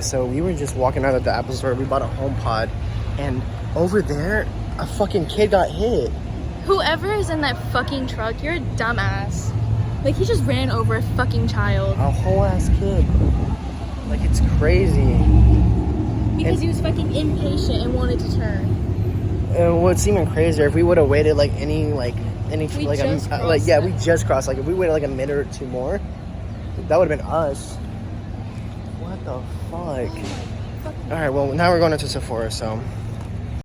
So we were just walking out of the Apple store. We bought a HomePod, and over there, a fucking kid got hit. Whoever is in that fucking truck, you're a dumbass. Like, he just ran over a fucking child. A whole ass kid. Like, it's crazy. Because he was fucking impatient and wanted to turn. And what's even crazier, if we would have waited like any We just crossed. Like, if we waited like a minute or two more, that would have been us. What the fuck? All right, well, now we're going into Sephora, so